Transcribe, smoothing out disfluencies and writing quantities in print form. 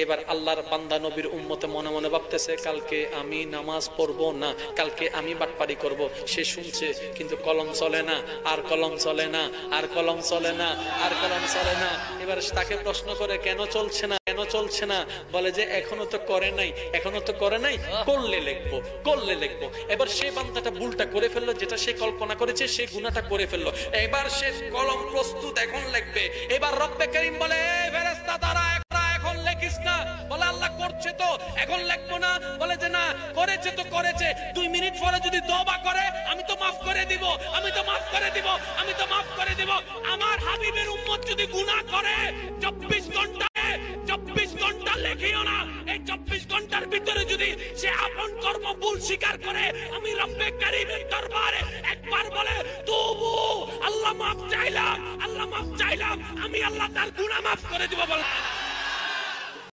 এবার আল্লাহর বান্দা নবীর উম্মতে মনে মনে ভাবতেছে কালকে আমি নামাজ পড়বো না, কালকে আমি বাটপারি করব। সে শুনছে কিন্তু কলম চলে না, আর কলম চলে না, আর কলম চলে না, আর কলম চলে না। এবার তাকে প্রশ্ন করে কেন চলছে না, কেন চলছে না? বলে যে এখনো তো করে নাই, এখনো তো করে নাই, করলে লিখবো, করলে লিখবো। এবার সে বান্দাটা ভুলটা করে ফেললো, যেটা সে কল্পনা করেছে সে গুনাহটা করে ফেললো। এবার সে কলম প্রস্তুত, এখন লিখবে। এবার রব্বে কারীম বলে ফেরেশতা দ্বারা এখন লেখিস না। বলে আল্লাহ করছে তো, এখন লিখবো না? বলে যে না, করেছে তো করেছে, 2 মিনিট পরে যদি তওবা করে আমি তো মাফ করে দিব, আমি তো মাফ করে দিব, আমি তো মাফ করে দিব। আমার হাবিবের উম্মত যদি গুনাহ করে 24 ঘন্টা লেখিও না, এই 24 ঘন্টার ভিতরে যদি সে আপন কর্ম ভুল স্বীকার করে, আমি রব্বে কারীমের দরবারে একবার বলে তওবু, আল্লাহ মাফ চাইলাম, আল্লাহ মাফ চাইলাম, আমি আল্লাহ তার গুনাহ মাফ করে দিব। বলে